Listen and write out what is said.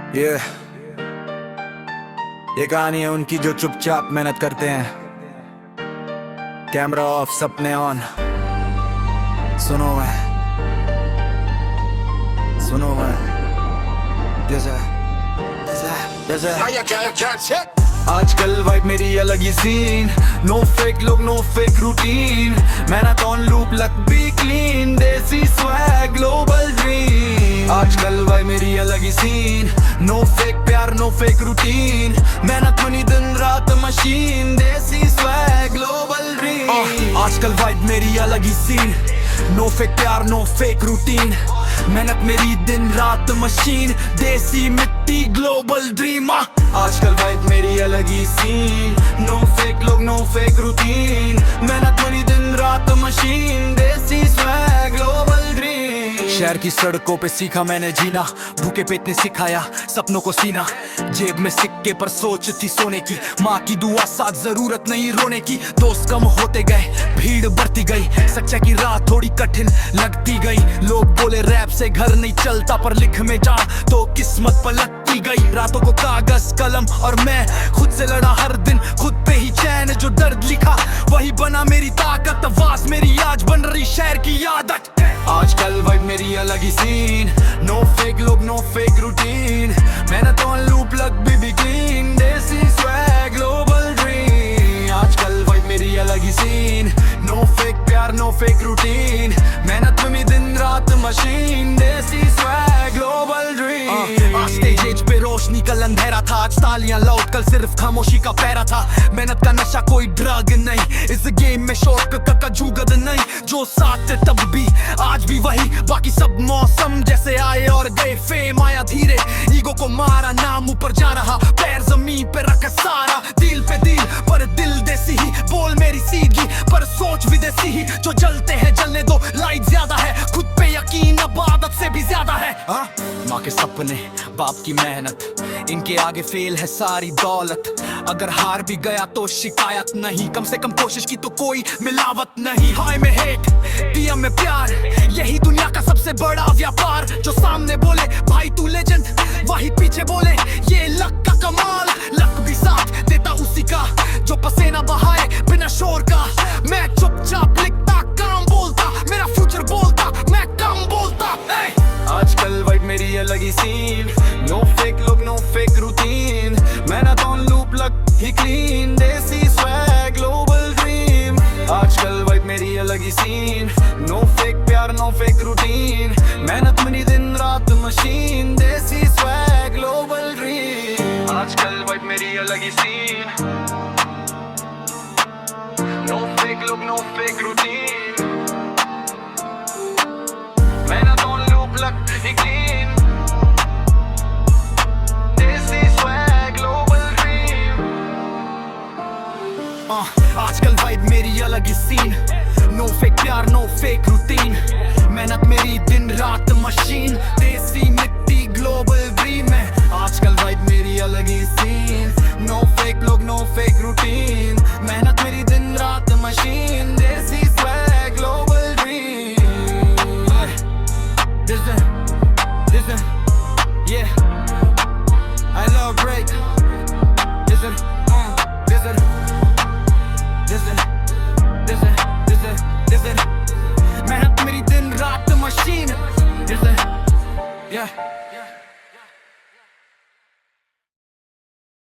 ये कहानी है उनकी जो चुपचाप मेहनत करते हैं। कैमरा ऑफ, सपने ऑन। सुनो मैं जैसे आजकल वाइब मेरी अलग ही सीन। नो फेक लोग, no fake routine. Marathon loop luck be clean. Desi swag, global dream. आजकल वाइब मेरी अलग ही सीन। नो फेक प्यार, नो फेक रूटीन। मेहनत मनी दिन रात machine. Desi swag, global dream. आजकल वाइब मेरी अलग ही सीन। नो फेक प्यार, नो फेक रूटीन। मेहनत मेरी दिन रात मशीन। देसी मिट्टी, ग्लोबल ड्रीम। आजकल वाइब मेरी अलग ही सीन। नो फेक लोग, नो फेक रूटीन। मेहनत मेरी दिन रात machine. Desi swag, global dream. शहर की सड़कों पे सीखा मैंने जीना। भूखे पेट ने सिखाया सपनों को सीना। जेब में सिक्के पर सोच थी सोने की। माँ की दुआ साथ, जरूरत नहीं रोने की। दोस्त कम होते गए, भीड़ बढ़ती गई। सच्चाई की राह थोड़ी कठिन लगती गई। लोग बोले रैप से घर नहीं चलता, पर लिख में जा तो किस्मत पलटती गई। रातों को कागज कलम और मैं खुद से लड़ा हर दिन। खुद पे ही चैन, जो दर्द लिखा वही बना मेरी ताकत। आवाज मेरी आज बन रही शहर की आदत। आजकल वाइब मेरी अलग ही सीन। नो फेक लोग, no fake routine. Marathon loop luck be clean. Desi swag, global dream. आजकल वाइब मेरी अलग ही सीन। नो फेक प्यार, नो फेक रूटीन। मेहनत में दिन रात machine. Desi swag, global dream. आज स्टेज पे रोशनी कल अंधेरा था। आज तालियां लाउड, कल सिर्फ खामोशी का पैरा था। मेहनत का नशा कोई ड्रग नहीं। इस गेम में शॉर्टकट का जुगद नहीं। जो साथ थे तब भी आज भी वही। बाकी सब मौसम जैसे आए और गए। फेम आया धीरे, ईगो को मारा, नाम ऊपर जा रहा। पैर जमीन पे रखा सारा। दिल पे दिल पर दिल देसी ही। बोल मेरी सीधी पर सोच विदेशी ही। जो जलते हैं जलने दो, लाइट ज्यादा है। खुद पे यकीन अब आदत से भी ज्यादा है। माँ के सपने, बाप की मेहनत, इनके आगे फेल है सारी दौलत। अगर हार भी गया तो शिकायत नहीं। कम से कम कोशिश की तो कोई मिलावट नहीं। हाय में हेट, दिया में प्यार, यही दुनिया का सबसे बड़ा व्यापार। जो सामने बोले भाई तू लेजेंड, वही पीछे बोले ये लक का कमाल। लक भी साथ देता उसी का जो पसीना बहाए बिना शोर का। मैं चुपचाप लिखता, काम बोलता, मेरा फ्यूचर बोलता, मैं कम बोलता। आजकल वाइब मेरी अलग ही सीन। नो फेक लोग, no fake routine. Marathon loop luck ही clean. Desi swag, global dream. आजकल वाइब मेरी अलग ही सीन। नो फेक प्यार, नो फेक रूटीन। मेहनत मेरी दिन रात machine. Desi swag, global dream. आजकल वाइब मेरी अलग ही सीन। नो फेक लोग, no fake routine. Marathon loop luck ही clean. Desi swag, global dream. आजकल वाइब मेरी अलग ही सीन। नो फेक प्यार, नो फेक रूटीन। मेहनत मेरी दिन रात मशीन। देसी